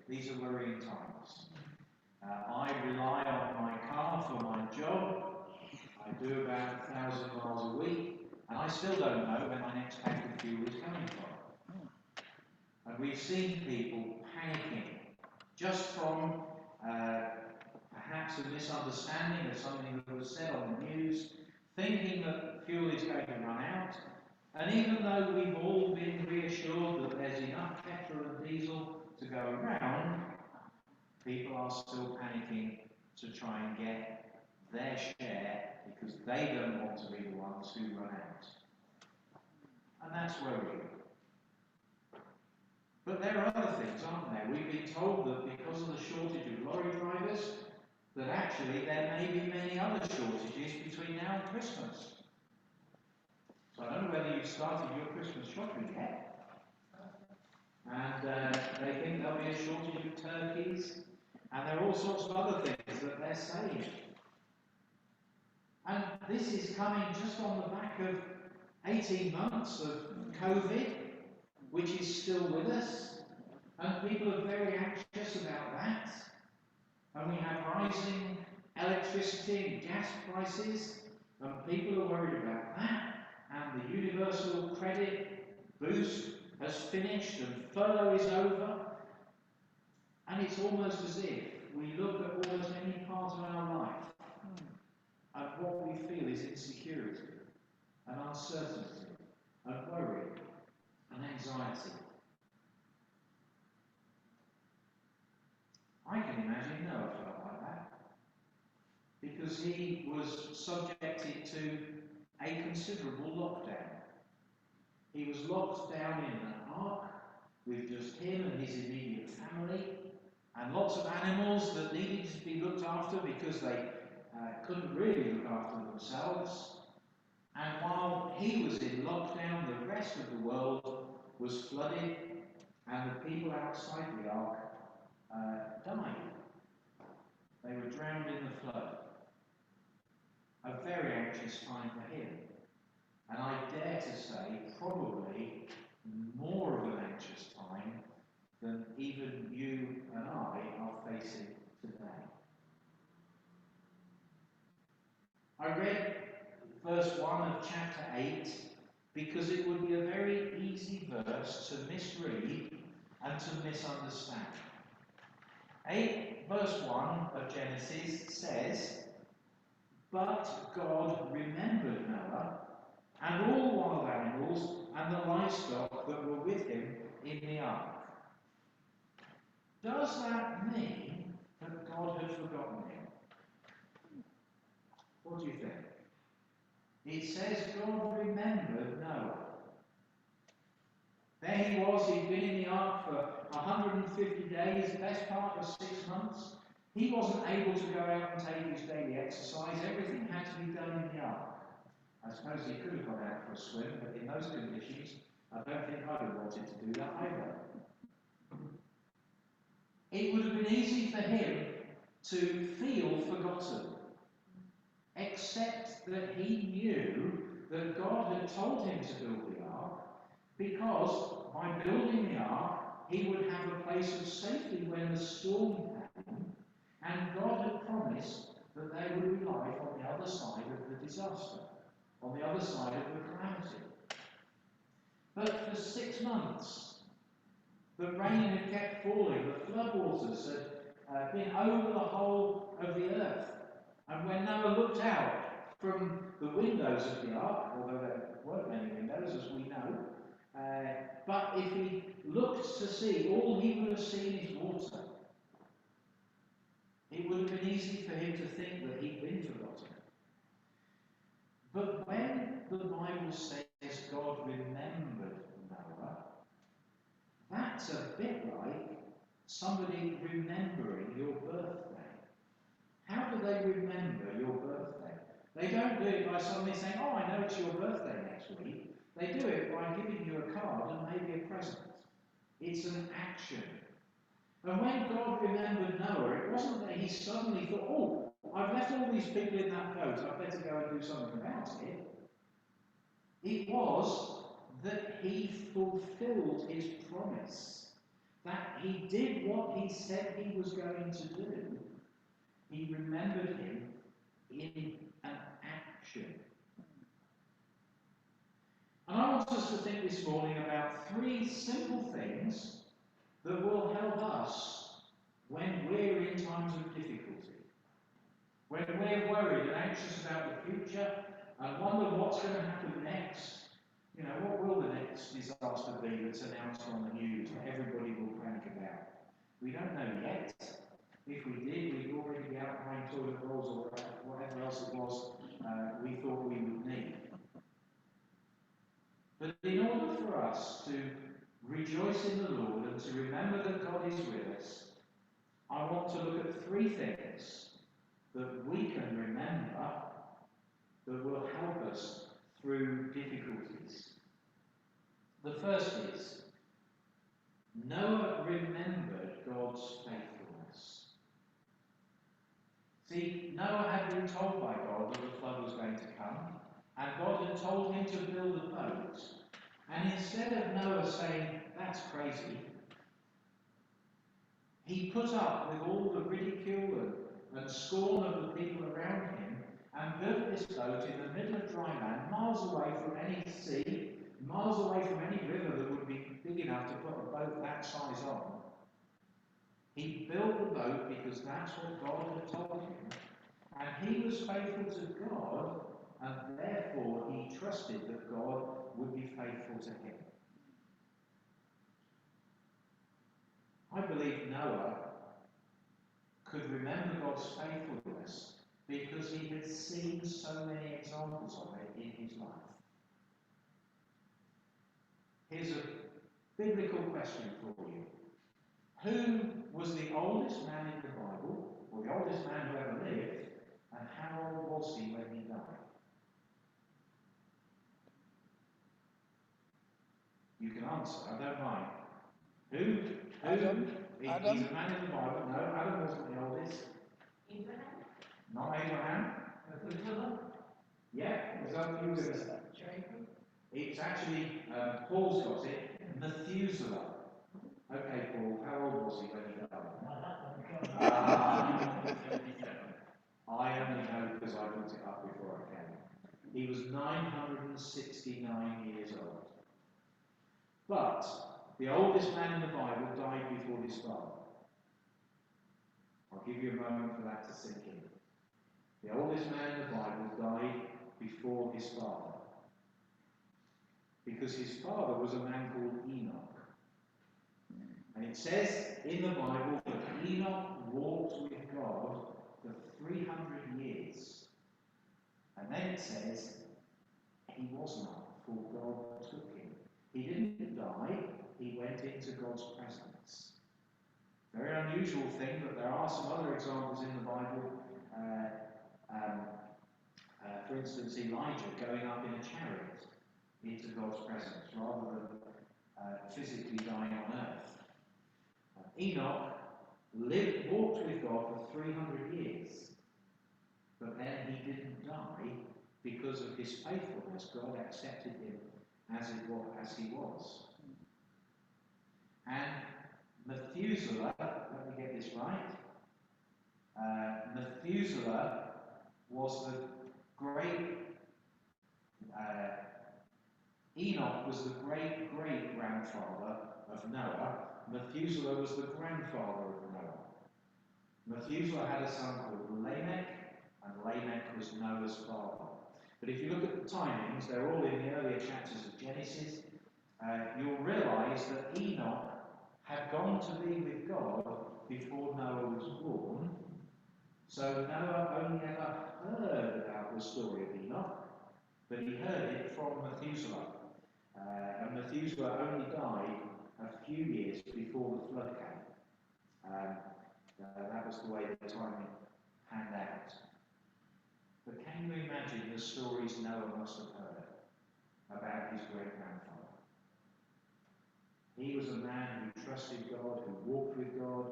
these are worrying times. I rely on my car for my job. I do about 1,000 miles a week, and I still don't know where my next tank of fuel is coming from. And we've seen people panicking just from perhaps a misunderstanding of something that was said on the news, thinking that fuel is going to run out. And even though we've all been reassured that there's enough petrol and diesel to go around, people are still panicking to try and get their share because they don't want to be the ones who run out. And that's worrying. But there are other things, aren't there? We've been told that because of the shortage of lorry drivers, that actually there may be many other shortages between now and Christmas. So I don't know whether you've started your Christmas shopping yet. And they think there'll be a shortage of turkeys. And there are all sorts of other things that they're saying. And this is coming just on the back of 18 months of COVID, which is still with us. And people are very anxious about that. And we have rising electricity and gas prices. And people are worried about that. And the universal credit boost has finished and furlough is over. And it's almost as if we look at almost any part of our life and what we feel is insecurity and uncertainty and worry and anxiety. I can imagine Noah felt like that because he was subjected to a considerable lockdown. He was locked down in an ark with just him and his immediate family and lots of animals that needed to be looked after because they couldn't really look after themselves. And while he was in lockdown, the rest of the world was flooded and the people outside the ark died. They were drowned in the flood. A very anxious time for him. And I dare to say, probably more of an anxious time than even you and I are facing today. I read verse 1 of chapter 8 because it would be a very easy verse to misread and to misunderstand. Verse 1 of Genesis says, "But God remembered Noah and all wild animals and the livestock that were with him in the ark." Does that mean that God had forgotten him? What do you think? It says God remembered Noah. There he was, he'd been in the ark for 150 days, the best part of 6 months. He wasn't able to go out and take his daily exercise. Everything had to be done in the ark. I suppose he could have gone out for a swim, but in those conditions, I don't think I'd have wanted to do that either. It would have been easy for him to feel forgotten, except that he knew that God had told him to build the ark, because by building the ark, he would have a place of safety when the storm came, and God had promised that they would be life on the other side of the disaster, on the other side of the calamity. But for 6 months, the rain had kept falling, the floodwaters had been over the whole of the earth. And when Noah looked out from the windows of the ark, although there weren't many windows as we know, but if he looked to see, all he would have seen is water. It would have been easy for him to think that he'd been forgotten. But when the Bible says God remembered Noah, that's a bit like somebody remembering your birthday. How do they remember your birthday? They don't do it by suddenly saying, "Oh, I know it's your birthday next week." They do it by giving you a card and maybe a present. It's an action. And when God remembered Noah, it wasn't that he suddenly thought, "Oh, I've left all these people in that boat, I'd better go and do something about it." It was that he fulfilled his promise, that he did what he said he was going to do. He remembered him in an action. And I want us to think this morning about three simple things that will help us when we're in times of difficulty. When we're worried and anxious about the future and wonder what's going to happen next. You know, what will the next disaster be that's announced on the news that everybody will panic about? We don't know yet. If we did, we'd already be out buying toilet rolls or whatever else it was we thought we would need. But in order for us to rejoice in the Lord and to remember that God is with us, I want to look at three things that we can remember that will help us through difficulties. The first is, Noah remembered God's faithfulness. See, Noah had been told by God that the flood was going to come, and God had told him to build a boat. And instead of Noah saying, "That's crazy," he put up with all the ridicule and scorn of the people around him and built this boat in the middle of dry land, miles away from any sea, miles away from any river that would be big enough to put a boat that size on. He built the boat because that's what God had told him. And he was faithful to God, and therefore he trusted that God would be faithful to him. I believe Noah could remember God's faithfulness because he had seen so many examples of it in his life. Here's a biblical question for you. Who was the oldest man in the Bible, or the oldest man who ever lived, and how old was he when he died? You can answer, I don't mind. Who? Adam. He's a man in the Bible. No, Adam wasn't the oldest. Abraham? Not Abraham. Yeah, is that what you were going to say? Jacob? It's actually, Paul's got it, Methuselah. Okay, Paul, how old was he when he died? I only know because I looked it up before I came. He was 969 years old. But the oldest man in the Bible died before his father. I'll give you a moment for that to sink in. The oldest man in the Bible died before his father. Because his father was a man called Enoch. And it says in the Bible that Enoch walked with God for 300 years. And then it says he was not, for God took him. He didn't die, he went into God's presence. Very unusual thing, but there are some other examples in the Bible. For instance, Elijah going up in a chariot into God's presence rather than physically dying on earth. Enoch walked with God for 300 years, but then he didn't die because of his faithfulness. God accepted him as he was. And Methuselah, let me get this right. Methuselah was the great. Enoch was the great-great-grandfather of Noah. Methuselah was the grandfather of Noah. Methuselah had a son called Lamech, and Lamech was Noah's father. But if you look at the timings, they're all in the earlier chapters of Genesis. You'll realise that Enoch had gone to be with God before Noah was born. So Noah only ever heard about the story of Enoch, but he heard it from Methuselah. And Methuselah only died a few years before the flood came. That was the way the timing panned out. But can you imagine the stories Noah must have heard about his great-grandfather? He was a man who trusted God, who walked with God.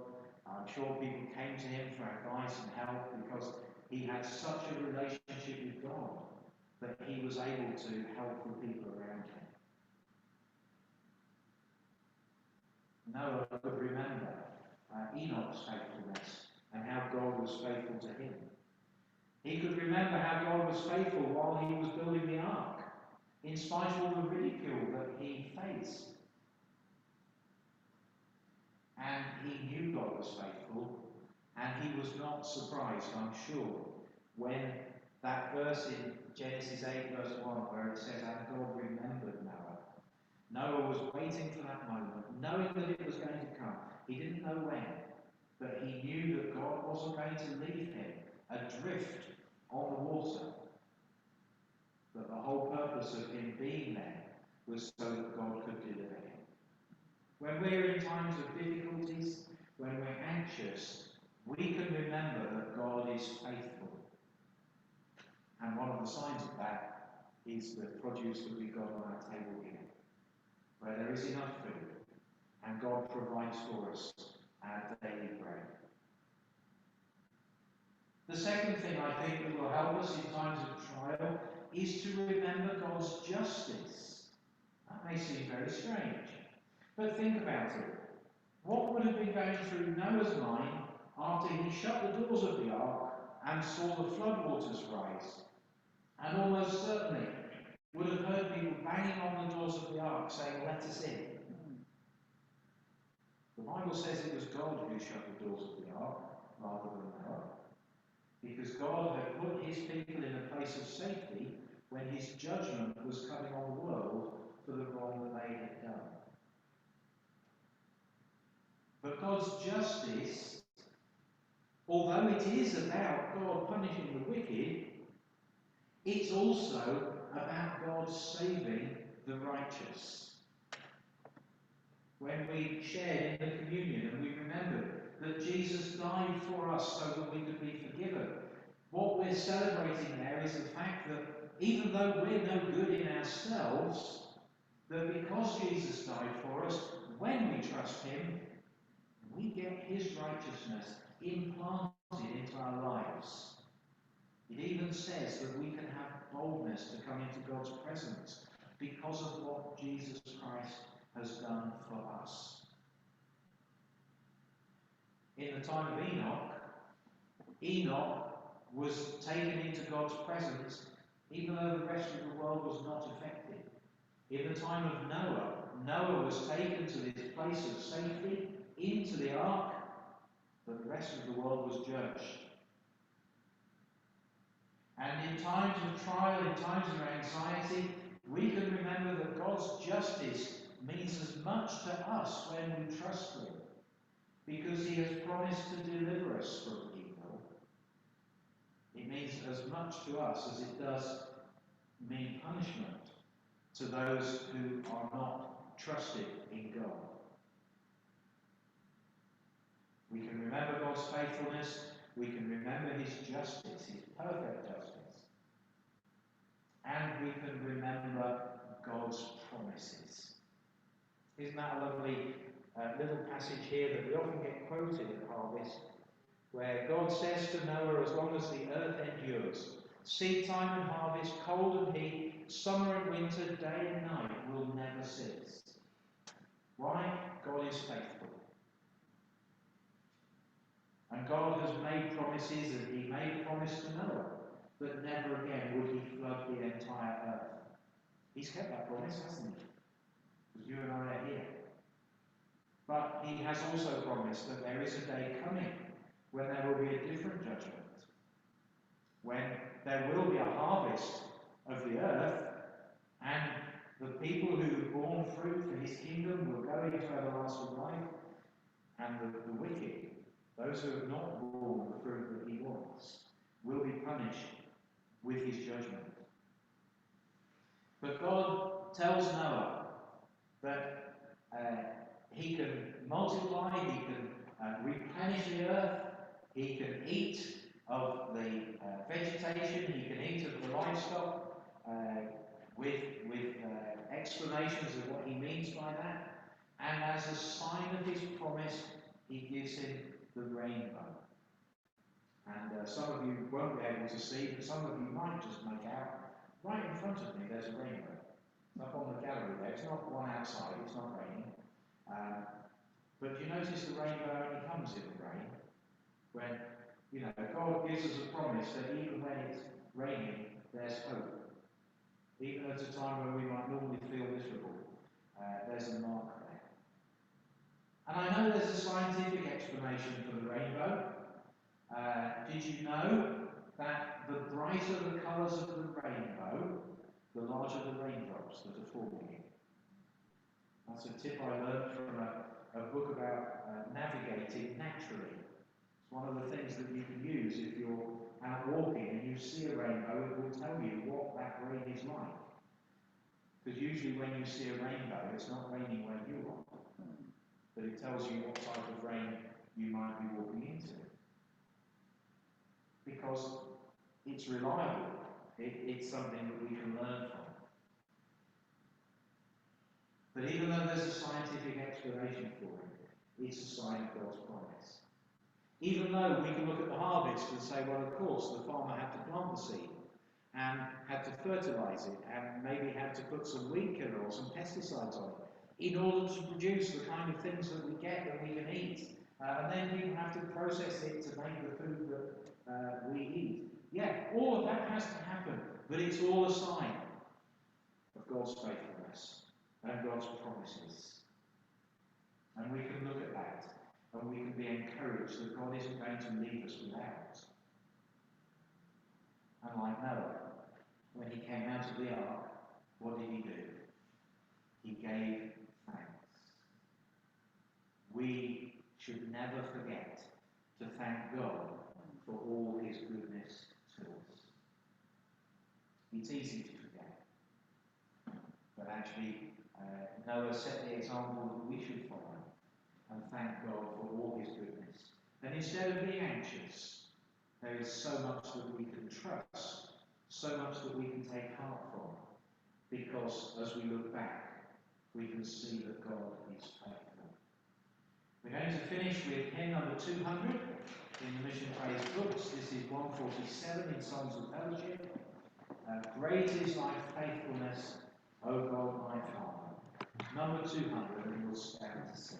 I'm sure people came to him for advice and help because he had such a relationship with God that he was able to help the people around him. Noah could remember Enoch's faithfulness and how God was faithful to him. He could remember how God was faithful while he was building the ark, in spite of all the ridicule that he faced. And he knew God was faithful, and he was not surprised, I'm sure, when that verse in Genesis 8 verse 1 where it says, "And God remembered Noah." Noah was waiting for that moment, knowing that it was going to come. He didn't know when, but he knew that God wasn't going to leave him adrift on the water. But the whole purpose of him being there was so that God could deliver him. When we're in times of difficulties, when we're anxious, we can remember that God is faithful. And one of the signs of that is the produce that we've got on our table here, where there is enough food, and God provides for us our daily bread. The second thing I think that will help us in times of trial is to remember God's justice. That may seem very strange, but think about it. What would have been going through Noah's mind after he shut the doors of the ark and saw the floodwaters rise? And almost certainly would have heard people banging on the doors of the ark saying, "Let us in." The Bible says it was God who shut the doors of the ark rather than Noah, because God had put his people in a place of safety when his judgment was coming on the world for the wrong that they had done. But God's justice, although it is about God punishing the wicked, it's also about God saving the righteous. When we shared in the communion and we remembered that Jesus died for us so that we could be forgiven, what we're celebrating there is the fact that even though we're no good in ourselves, that because Jesus died for us, when we trust him, we get his righteousness implanted into our lives. It even says that we can have boldness to come into God's presence because of what Jesus Christ has done for us. In the time of Enoch, Enoch was taken into God's presence even though the rest of the world was not affected. In the time of Noah, Noah was taken to this place of safety, into the ark, but the rest of the world was judged. And in times of trial, in times of anxiety, we can remember that God's justice means as much to us when we trust him, because he has promised to deliver us from evil. It means as much to us as it does mean punishment to those who are not trusted in God. We can remember God's faithfulness, we can remember his justice, his perfect justice, and we can remember God's promises. Isn't that a lovely little passage here that we often get quoted at harvest, where God says to Noah, as long as the earth endures, seed time and harvest, cold and heat, summer and winter, day and night will never cease. Why? God is faithful. And God has made promises, and he made a promise to Noah that never again would he flood the entire earth. He's kept that promise, hasn't he? Because you and I are here. But he has also promised that there is a day coming when there will be a different judgment, when there will be a harvest of the earth, and the people who have borne fruit for his kingdom will go into everlasting life, and the wicked, those who have not borne the fruit that he wants, will be punished with his judgment. But God tells Noah that he can multiply, he can replenish the earth, he can eat of the vegetation, he can eat of the livestock, with explanations of what he means by that. And as a sign of his promise, he gives him the rainbow. And some of you won't be able to see, but some of you might just make out, right in front of me there's a rainbow. Up on the gallery there. It's not one outside, it's not raining. But you notice the rainbow only comes in the rain when, God gives us a promise that even when it's raining, there's hope. Even at a time when we might normally feel miserable, there's a mark there. And I know there's a scientific explanation for the rainbow. Did you know that the brighter the colours of the rainbow, the larger the raindrops that are falling? That's a tip I learned from a book about navigating naturally. It's one of the things that you can use if you're out walking and you see a rainbow. It will tell you what that rain is like. Because usually when you see a rainbow, it's not raining where you are. But it tells you what type of rain you might be walking into. Because it's reliable. It's something that we can learn from. But even though there's a scientific explanation for it, it's a sign of God's promise. Even though we can look at the harvest and say, well, of course, the farmer had to plant the seed and had to fertilize it and maybe had to put some weed killer or some pesticides on it in order to produce the kind of things that we get that we can eat. And then people have to process it to make the food that we eat. Yeah, all of that has to happen, but it's all a sign of God's faithfulness and God's promises. And we can look at that and we can be encouraged that God isn't going to leave us without. And like Noah, when he came out of the ark, what did he do? He gave thanks. We should never forget to thank God for all his goodness to us. It's easy to forget. But actually, Noah set the example that we should follow and thank God for all his goodness. And instead of being anxious, there is so much that we can trust, so much that we can take heart from, because as we look back, we can see that God is faithful. We're going to finish with hymn number 200 in the Mission Praise books. This is 147 in Songs of Fellowship. Great is thy faithfulness, O God my Father. Number 200, and we'll stand to sing.